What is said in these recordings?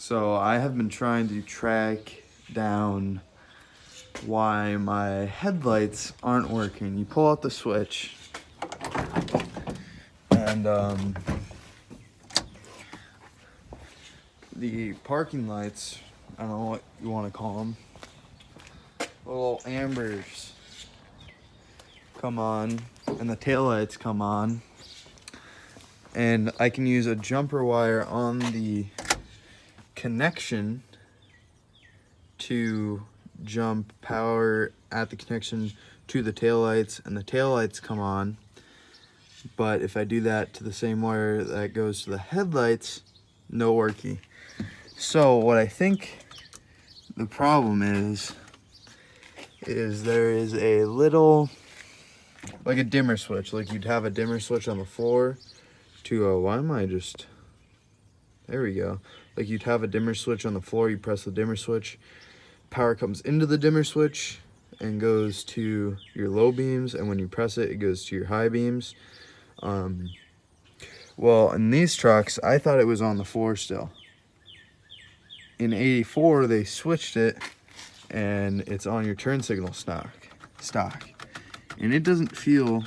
So I have been trying to track down why my headlights aren't working. You pull out the switch and the parking lights, I don't know what you want to call them, little ambers come on and the taillights come on, and I can use a jumper wire on the connection to jump power at the connection to the taillights, and the taillights come on. But if I do that to the same wire that goes to the headlights, no worky. So what I think the problem is there is a little, like a dimmer switch, like you'd have a dimmer switch on the floor to there we go. Like you'd have a dimmer switch on the floor, you press the dimmer switch, power comes into the dimmer switch and goes to your low beams, and when you press it, it goes to your high beams. Well, in these trucks, I thought it was on the floor still. In 84, they switched it, and it's on your turn signal stock. And it doesn't feel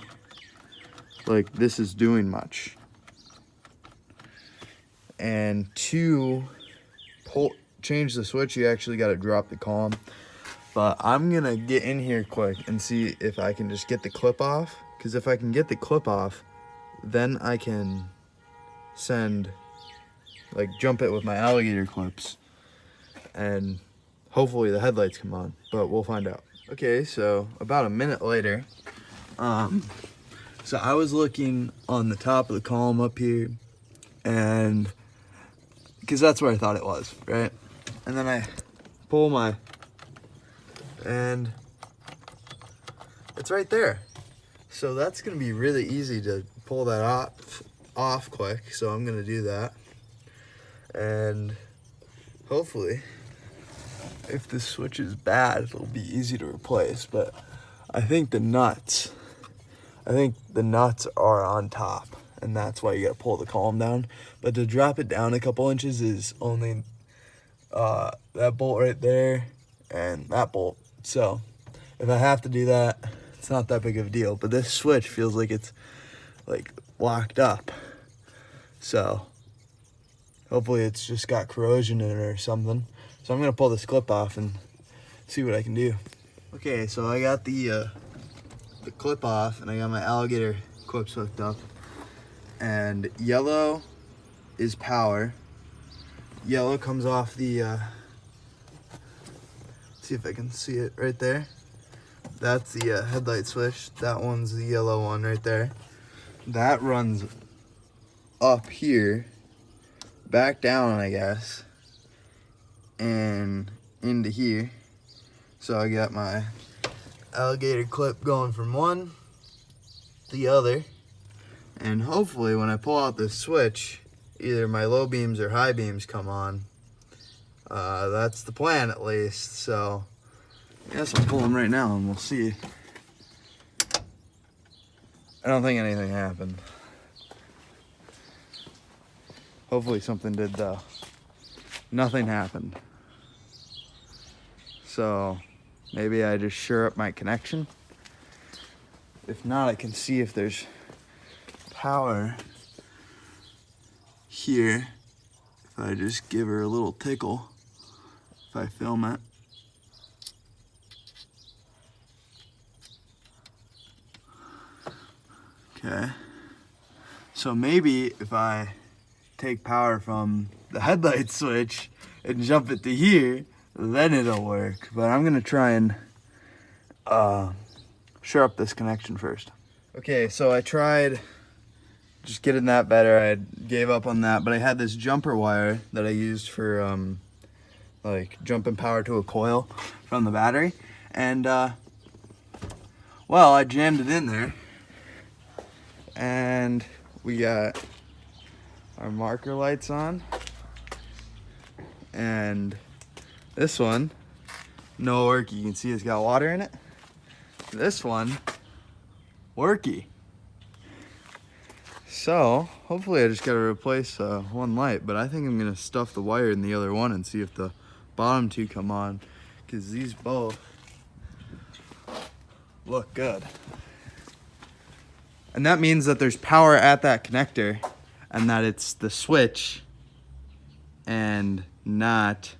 like this is doing much. And to change the switch, you actually got to drop the column. But I'm gonna get in here quick and see if I can just get the clip off, because if I can get the clip off, then I can jump it with my alligator clips, and hopefully the headlights come on, but we'll find out. Okay, so about a minute later, so I was looking on the top of the column up here, and because that's where I thought it was, right? And then I pull and it's right there. So that's gonna be really easy to pull that off quick. So I'm gonna do that. And hopefully, if this switch is bad, it'll be easy to replace. But I think the nuts are on top, and that's why you gotta pull the column down. But to drop it down a couple inches is only that bolt right there and that bolt. So if I have to do that, it's not that big of a deal. But this switch feels like it's like locked up. So hopefully it's just got corrosion in it or something. So I'm gonna pull this clip off and see what I can do. Okay, so I got the clip off, and I got my alligator clips hooked up. And yellow is power. Yellow comes off the, see if I can see it right there. That's the headlight switch. That one's the yellow one right there. That runs up here, back down, I guess, and into here. So I got my alligator clip going from one to the other, and hopefully when I pull out this switch, either my low beams or high beams come on. That's the plan, at least. So I guess I'll pull them right now and we'll see. I don't think anything happened. Hopefully something did though. Nothing happened. So maybe I just shore up my connection. If not, I can see if there's power here. If I just give her a little tickle, if I film it. Okay. So maybe if I take power from the headlight switch and jump it to here, then it'll work. But I'm gonna try and shore up this connection first. Okay, so I tried just getting that better. I gave up on that, but I had this jumper wire that I used for like jumping power to a coil from the battery, and well, I jammed it in there, and we got our marker lights on, and this one, no worky. You can see it's got water in it. This one, worky. So hopefully I just gotta replace one light, but I think I'm gonna stuff the wire in the other one and see if the bottom two come on, because these both look good. And that means that there's power at that connector and that it's the switch and not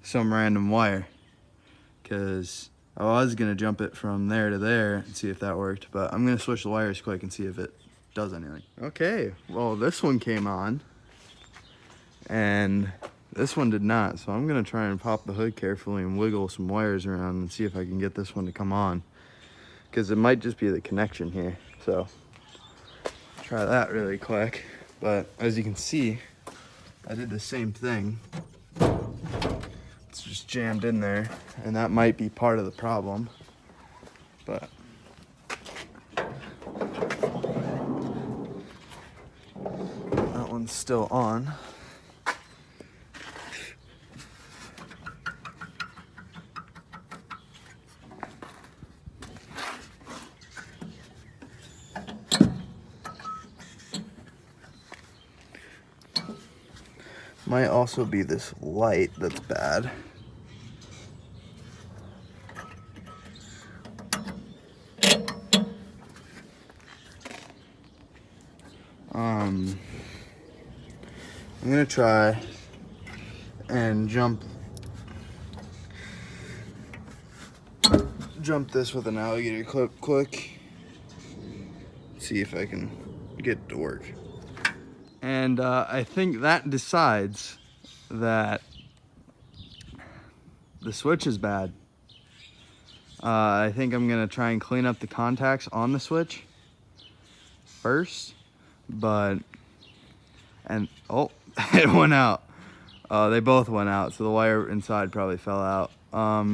some random wire, because I was gonna jump it from there to there and see if that worked, but I'm gonna switch the wires quick and see if it does anything. Okay, well this one came on and this one did not, so I'm gonna try and pop the hood carefully and wiggle some wires around and see if I can get this one to come on, because it might just be the connection here. So try that really quick. But as you can see, I did the same thing. It's just jammed in there, and that might be part of the problem, but that one's still on. Might also be this light that's bad. I'm gonna try and jump this with an alligator clip quick. See if I can get it to work. And I think that decides that the switch is bad. I think I'm gonna try and clean up the contacts on the switch first, but, oh, it went out. They both went out, so the wire inside probably fell out. But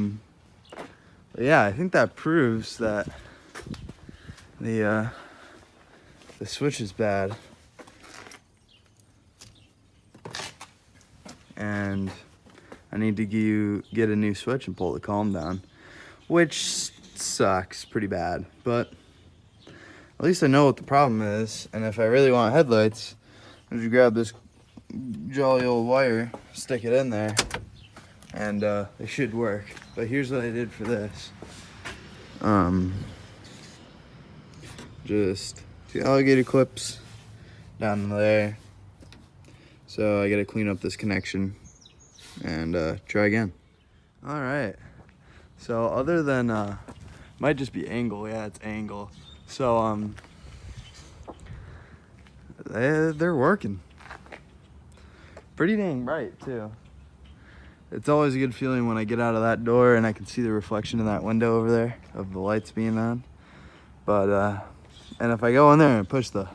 yeah, I think that proves that the switch is bad. And I need to get a new switch and pull the column down, which sucks pretty bad, but at least I know what the problem is. And if I really want headlights, I just grab this jolly old wire, stick it in there, and they should work. But here's what I did for this. Just 2 alligator clips down there. So I gotta clean up this connection and try again. All right. So other than, might just be angle. Yeah, it's angle. So they're working. Pretty dang bright too. It's always a good feeling when I get out of that door and I can see the reflection in that window over there of the lights being on. But and if I go in there and push the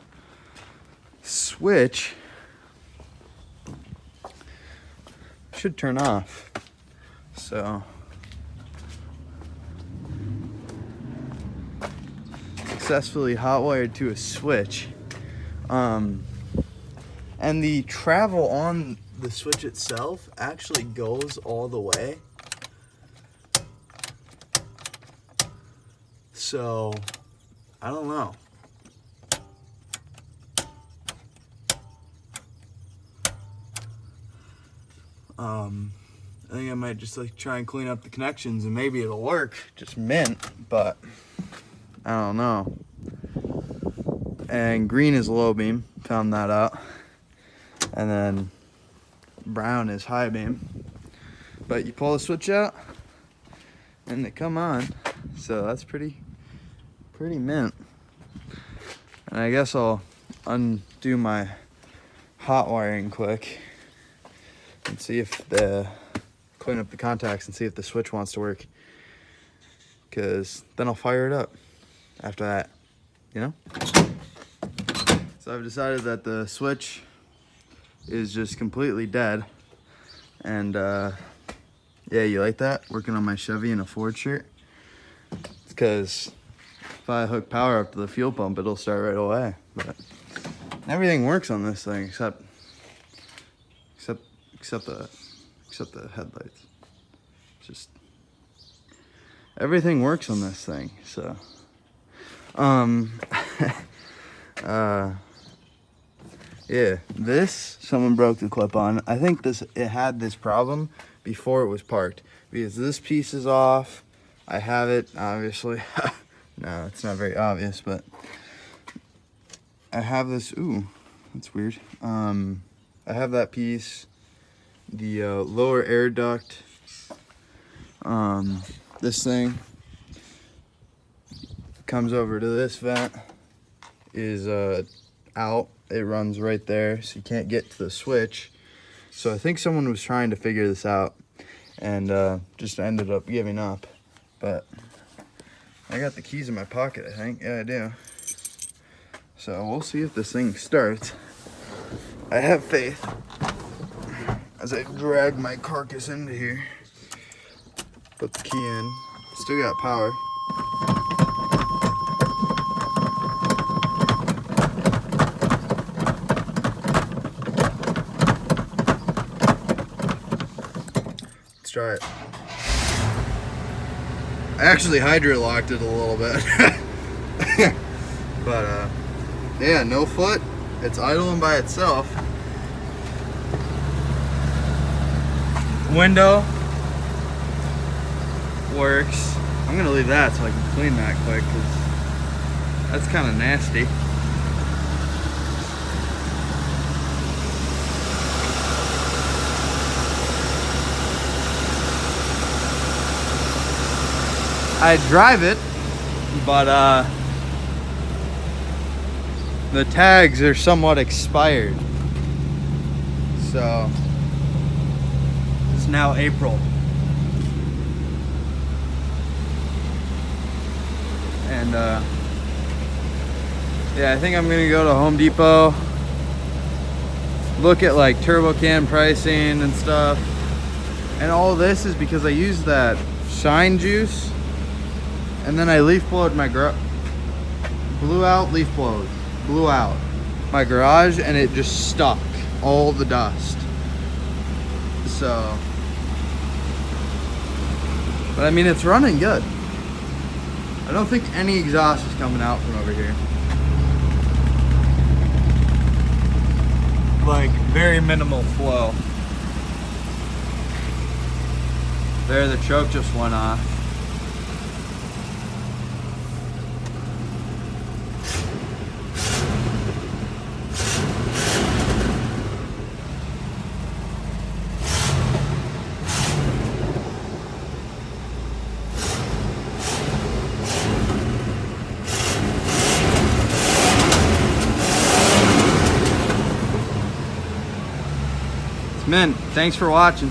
switch, should turn off. So successfully hot wired to a switch, and the travel on the switch itself actually goes all the way, so I don't know. I think I might just like try and clean up the connections and maybe it'll work. Just mint, but I don't know. And green is low beam, found that out. And then brown is high beam. But you pull the switch out and they come on. So that's pretty mint. And I guess I'll undo my hot wiring quick and see if clean up the contacts and see if the switch wants to work, because then I'll fire it up after that, you know? So I've decided that the switch is just completely dead, and yeah, you like that? Working on my Chevy in a Ford shirt? It's because if I hook power up to the fuel pump, it'll start right away. But everything works on this thing except the headlights. Just everything works on this thing. So Yeah, this someone broke the clip on. I think it had this problem before it was parked because this piece is off. I have it obviously. No, it's not very obvious, but I have this. Ooh, that's weird. I have that piece, the lower air duct. This thing comes over to this vent, is out. It runs right there, so you can't get to the switch. So I think someone was trying to figure this out and just ended up giving up. But I got the keys in my pocket, I think. Yeah, I do. So we'll see if this thing starts. I have faith as I drag my carcass into here. Put the key in. Still got power. Let's try it. I actually hydro-locked it a little bit. But yeah, no foot. It's idling by itself. Window works. I'm gonna leave that so I can clean that quick because that's kind of nasty. I drive it, but the tags are somewhat expired. So it's now April. And yeah, I think I'm gonna go to Home Depot, look at like TurboCam pricing and stuff. And all this is because I used that Shine Juice and then I leaf blowed my blew out my garage, and it just stuck all the dust. So, but I mean, it's running good. I don't think any exhaust is coming out from over here. Like, very minimal flow. There, the choke just went off. Mint, thanks for watching.